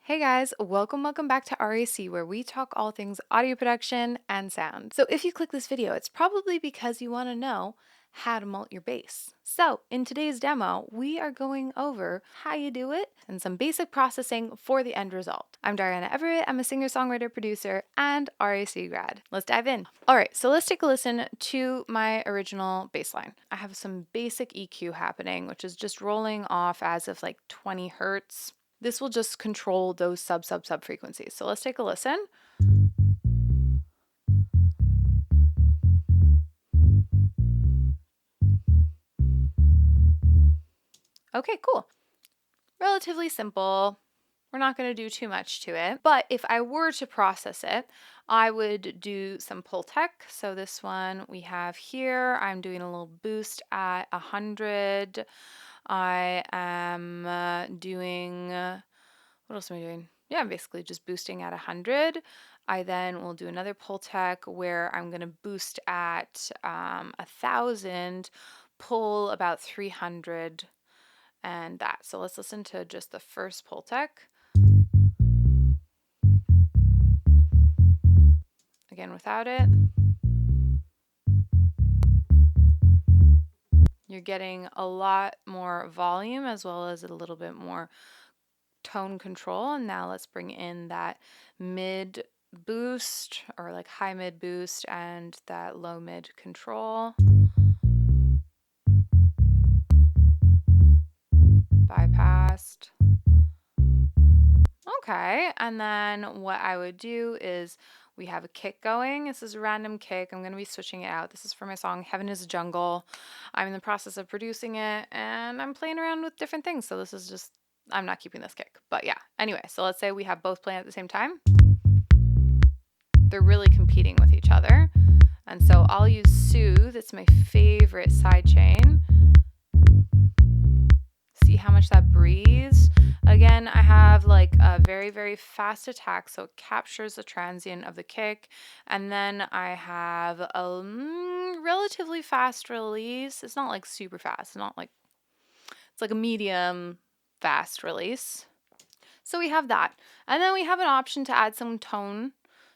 Hey guys, welcome back to RAC where we talk all things audio production and sound. So if you click this video, it's probably because you want to know how to mult your bass. So in today's demo, we are going over how you do it and some basic processing for the end result. I'm Diana Everett, I'm a singer-songwriter, producer, and RAC grad. Let's dive in. All right, so let's take a listen to my original bass line. I have some basic EQ happening, which is just rolling off as of like 20 hertz. This will just control those sub frequencies. So let's take a listen. Okay, cool. Relatively simple. We're not going to do too much to it. But if I were to process it, I would do some pull tech. So this one we have here, I'm doing a little boost at 100. I am doing, what else am I doing? Yeah, I'm basically just boosting at 100. I then will do another pull tech where I'm going to boost at 1,000, pull about 300, and that. So let's listen to just the first pull tech. Again, without it. You're getting a lot more volume as well as a little bit more tone control. And now let's bring in that mid boost or like high mid boost and that low mid control. Bypassed. Okay, and then what I would do is we have a kick going. This is a random kick. I'm going to be switching it out. This is for my song Heaven is a Jungle. I'm in the process of producing it and I'm playing around with different things. So this is just, I'm not keeping this kick. But yeah, anyway, so let's say we have both playing at the same time. They're really competing with each other. And so I'll use Soothe. It's my favorite sidechain. See how much that breathes. Again, I have like a very fast attack, so it captures the transient of the kick. And then I have a relatively fast release. It's not like super fast. It's like a medium fast release. So we have that. And then we have an option to add some tone.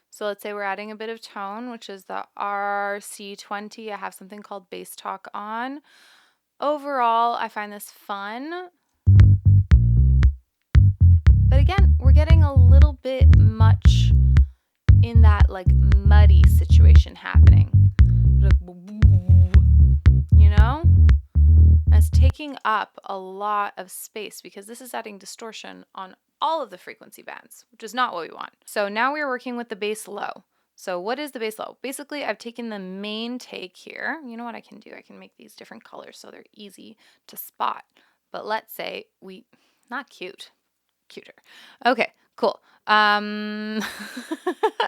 So let's say we're adding a bit of tone, which is the RC20. I have something called Bass Talk on. Overall, I find this fun. But again, we're getting a little bit much in that like muddy situation happening. You know? And it's taking up a lot of space because this is adding distortion on all of the frequency bands, which is not what we want. So now we're working with the bass low. So what is the bass low? Basically, I've taken the main take here. You know what I can do? I can make these different colors so they're easy to spot. But let's say not cute, cuter. Okay, cool. Now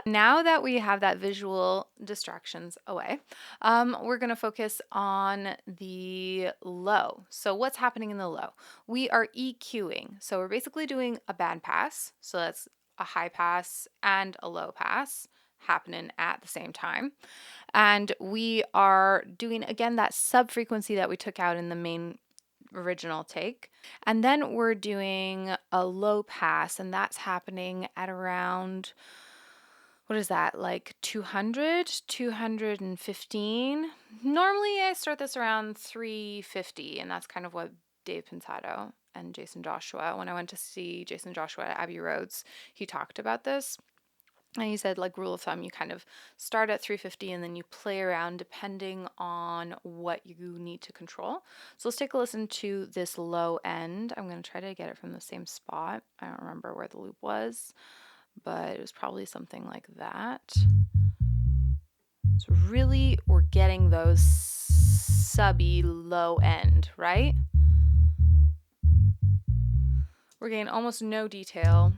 that we have that visual distractions away, we're going to focus on the low. So what's happening in the low? We are EQing. So we're basically doing a band pass. So that's a high pass and a low pass happening at the same time. And we are doing, again, that sub frequency that we took out in the main original take. And then we're doing a low pass, and that's happening at around, what is that, like 200, 215? Normally I start this around 350, and that's kind of what Dave Pinsato and Jason Joshua, when I went to see Jason Joshua at Abbey Roads, he talked about this. And he said, like, rule of thumb, you kind of start at 350 and then you play around depending on what you need to control. So let's take a listen to this low end. I'm going to try to get it from the same spot. I don't remember where the loop was, but it was probably something like that. So really, we're getting those subby low end, right? We're getting almost no detail.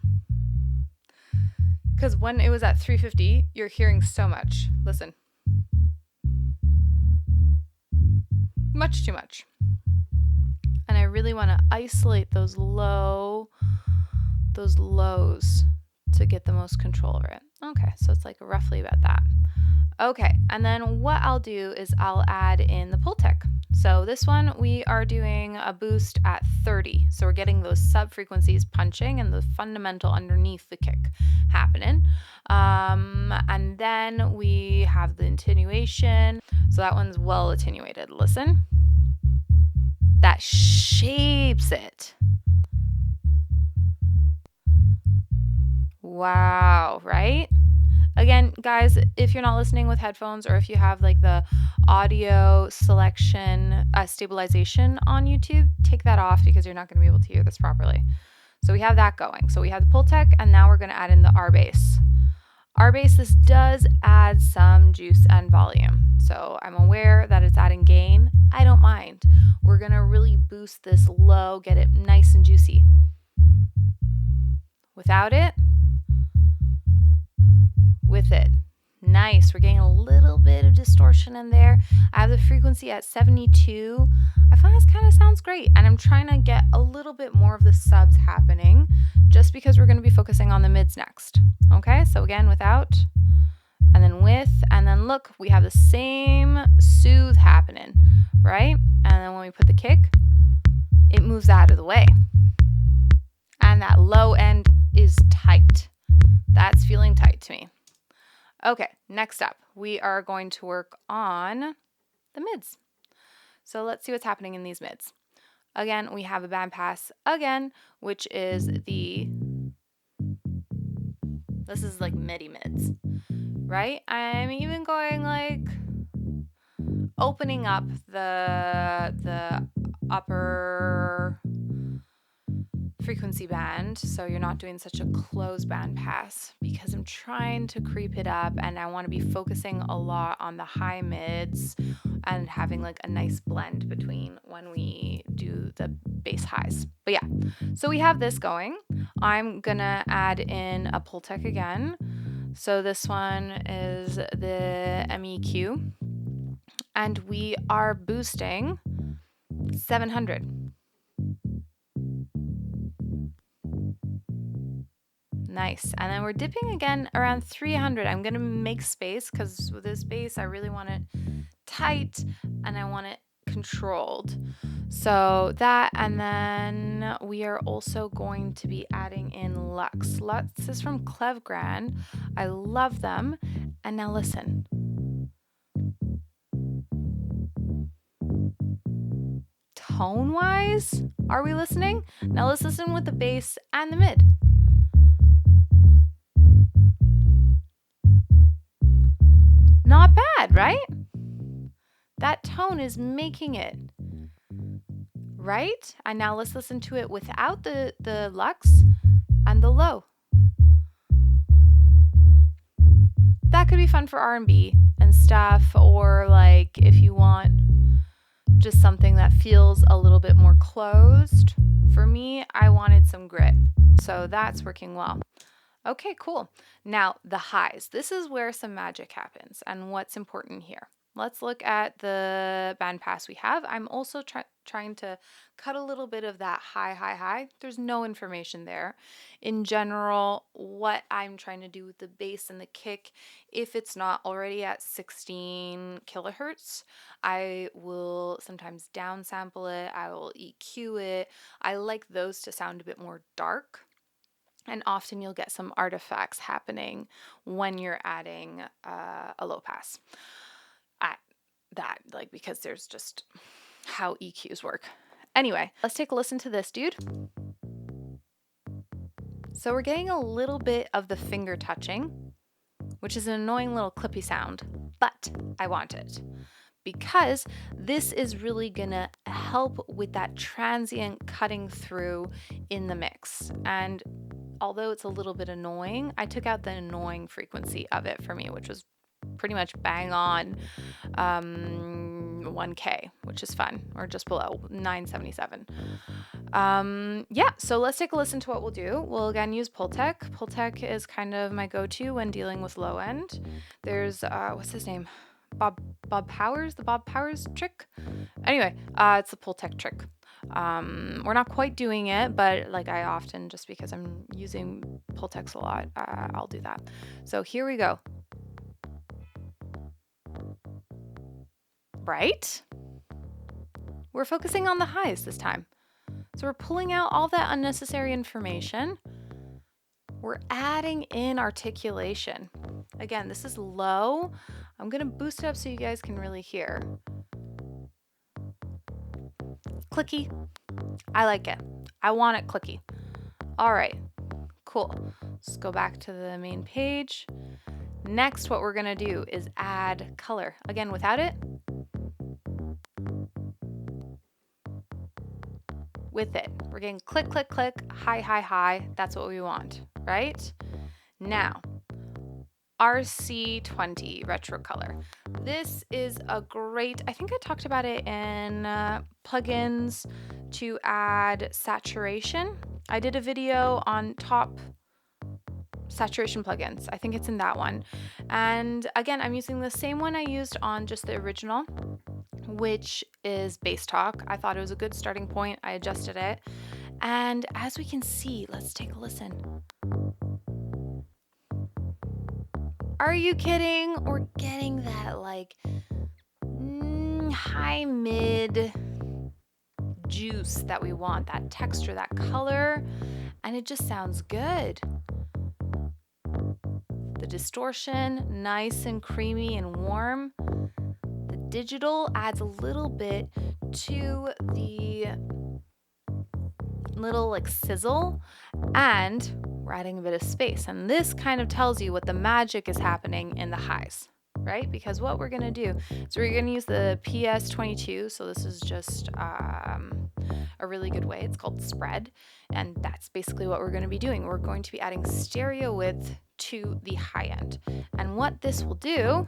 Because when it was at 350, you're hearing so much. Listen. Much too much. And I really want to isolate those lows to get the most control over it. Okay, so it's like roughly about that. Okay, and then what I'll do is I'll add in the pull tech. So this one we are doing a boost at 30. So we're getting those sub frequencies punching and the fundamental underneath the kick happening. And then we have the attenuation. So that one's well attenuated. Listen. That shapes it. Wow, right? Again, guys, if you're not listening with headphones or if you have like the audio selection stabilization on YouTube, take that off because you're not going to be able to hear this properly. So we have that going. So we have the pull tech, and now we're going to add in the R bass. R bass, this does add some juice and volume. So I'm aware that it's adding gain. I don't mind. We're going to really boost this low, get it nice and juicy. Without it, with it. Nice. We're getting a little bit of distortion in there. I have the frequency at 72. I find this kind of sounds great. And I'm trying to get a little bit more of the subs happening just because we're going to be focusing on the mids next. Okay, so again, without, and then with, and then look, we have the same soothe happening, right? And then when we put the kick, it moves out of the way. And that low end is tight. That's feeling tight to me. Okay, next up, we are going to work on the mids. So let's see what's happening in these mids. Again, we have a bandpass again, which is this is like midi mids, right? I'm even going like opening up the upper frequency band, so you're not doing such a closed band pass, because I'm trying to creep it up and I want to be focusing a lot on the high mids and having like a nice blend between when we do the bass highs. But yeah, so we have this going. I'm gonna add in a pull tech again. So this one is the MEQ, and we are boosting 700. Nice. And then we're dipping again around 300. I'm going to make space because with this bass, I really want it tight and I want it controlled. So that, and then we are also going to be adding in Lux. Lux is from Clevgran. I love them. And now listen. Tone-wise, are we listening? Now let's listen with the bass and the mid. Not bad, right? That tone is making it, right? And now let's listen to it without the Lux and the low. That could be fun for R&B and stuff, or like if you want just something that feels a little bit more closed. For me, I wanted some grit, so that's working well. Okay, cool. Now the highs. This is where some magic happens and what's important here. Let's look at the bandpass we have. I'm also trying to cut a little bit of that high. There's no information there. In general, what I'm trying to do with the bass and the kick, if it's not already at 16 kilohertz, I will sometimes downsample it. I will EQ it. I like those to sound a bit more dark. And often you'll get some artifacts happening when you're adding a low pass at that, like, because there's just how EQs work. Anyway, let's take a listen to this, dude. So we're getting a little bit of the finger touching, which is an annoying little clippy sound, but I want it because this is really gonna help with that transient cutting through in the mix. And although it's a little bit annoying, I took out the annoying frequency of it for me, which was pretty much bang on 1K, which is fun, or just below 977. Yeah, so let's take a listen to what we'll do. We'll again use Pultec. Pultec is kind of my go-to when dealing with low end. There's what's his name? Bob Powers, the Bob Powers trick. Anyway, it's the Pultec trick. We're not quite doing it, but like I often, just because I'm using Pultex a lot, I'll do that. So here we go. Right? We're focusing on the highs this time. So we're pulling out all that unnecessary information. We're adding in articulation. Again, this is low. I'm going to boost it up so you guys can really hear. Clicky. I like it. I want it clicky. All right, cool. Let's go back to the main page. Next, what we're going to do is add color. Again, without it. With it. We're getting click, click, click, high, high, high. That's what we want, right? Now, RC20 retro color. This is a great, I think I talked about it in plugins to add saturation. I did a video on top saturation plugins. I think it's in that one. And again, I'm using the same one I used on just the original, which is bass talk. I thought it was a good starting point. I adjusted it. And as we can see, let's take a listen. Are you kidding? We're getting that like high mid juice that we want, that texture, that color, and it just sounds good. The distortion, nice and creamy and warm. The digital adds a little bit to the little like sizzle, and we're adding a bit of space. And this kind of tells you what the magic is happening in the highs, right? Because what we're gonna do is we're gonna use the PS22. So this is just a really good way. It's called spread. And that's basically what we're gonna be doing. We're going to be adding stereo width to the high end. And what this will do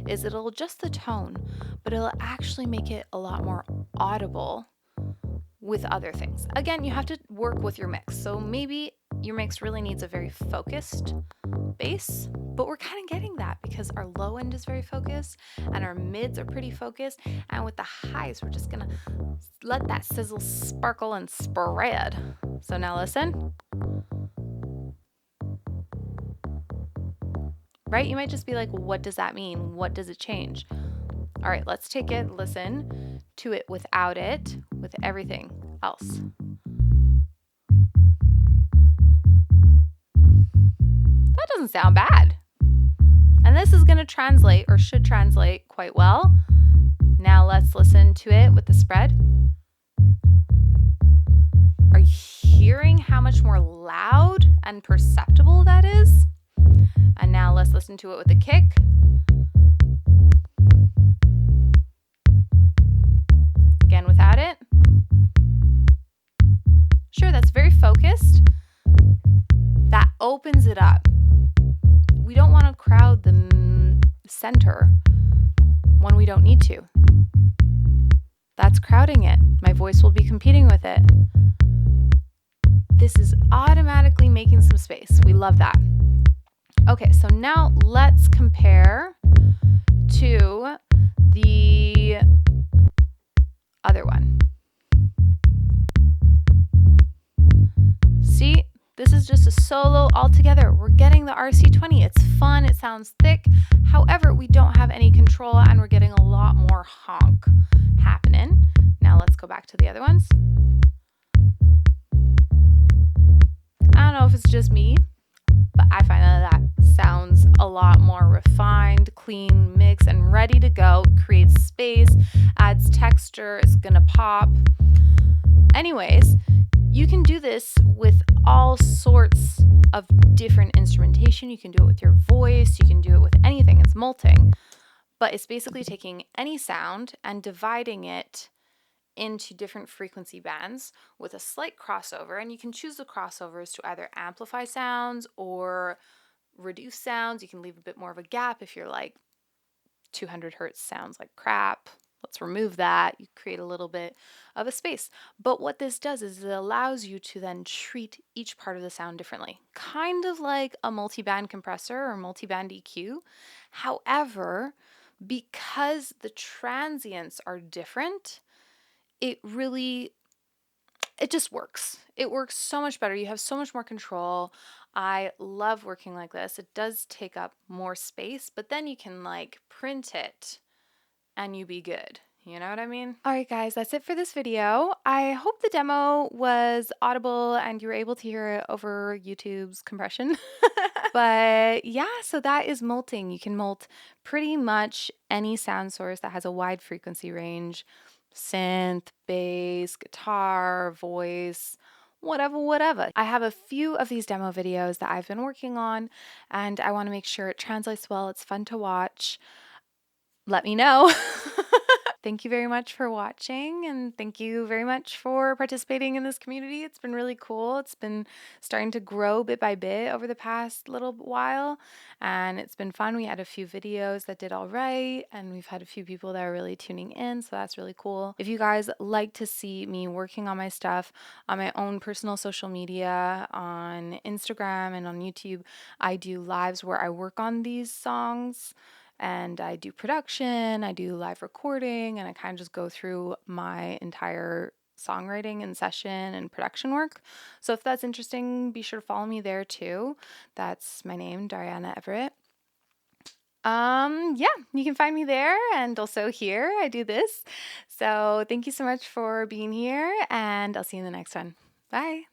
is it'll adjust the tone, but it'll actually make it a lot more audible with other things. Again, you have to work with your mix. So maybe your mix really needs a very focused bass, but we're kind of getting that because our low end is very focused and our mids are pretty focused. And with the highs, we're just gonna let that sizzle sparkle and spread. So now listen. Right? You might just be like, what does that mean? What does it change? All right, let's take it, listen to it without it, with everything else. That doesn't sound bad. And this is going to translate, or should translate quite well. Now let's listen to it with the spread. Are you hearing how much more loud and perceptible that is? And now let's listen to it with the kick. Again, without it. Sure, that's very focused. That opens it up. We don't want to crowd the center when we don't need to. That's crowding it. My voice will be competing with it. This is automatically making some space. We love that. Okay, so now let's compare to the other one. See, this is just a solo altogether. We're getting the RC20. It's fun, it sounds thick. However, we don't have any control and we're getting a lot more honk happening. Now let's go back to the other ones. I don't know if it's just me, but I find that sounds a lot more refined, clean, mix, and ready to go. It creates space, adds texture, it's gonna pop. Anyways, you can do this with all sorts of different instrumentation. You can do it with your voice, you can do it with anything. It's multing, but it's basically taking any sound and dividing it into different frequency bands with a slight crossover, and you can choose the crossovers to either amplify sounds or reduce sounds. You can leave a bit more of a gap if you're like 200 hertz sounds like crap. Let's remove that. You create a little bit of a space. But what this does is it allows you to then treat each part of the sound differently, kind of like a multi-band compressor or multi-band EQ. However, because the transients are different, it really it just works. It works so much better. You have so much more control. I love working like this. It does take up more space, but then you can like print it and you be good. You know what I mean? All right, guys, that's it for this video. I hope the demo was audible and you were able to hear it over YouTube's compression. But yeah, so that is multing. You can mult pretty much any sound source that has a wide frequency range: synth, bass, guitar, voice, whatever. I have a few of these demo videos that I've been working on, and I want to make sure it translates well, it's fun to watch. Let me know. Thank you very much for watching, and thank you very much for participating in this community. It's been really cool. It's been starting to grow bit by bit over the past little while, and it's been fun. We had a few videos that did all right, and we've had a few people that are really tuning in, so that's really cool. If you guys like to see me working on my stuff on my own personal social media, on Instagram and on YouTube, I do lives where I work on these songs. And I do production, I do live recording, and I kind of just go through my entire songwriting and session and production work. So if that's interesting, be sure to follow me there too. That's my name, Dariana Everett. Yeah, you can find me there and also here. I do this. So thank you so much for being here, and I'll see you in the next one. Bye.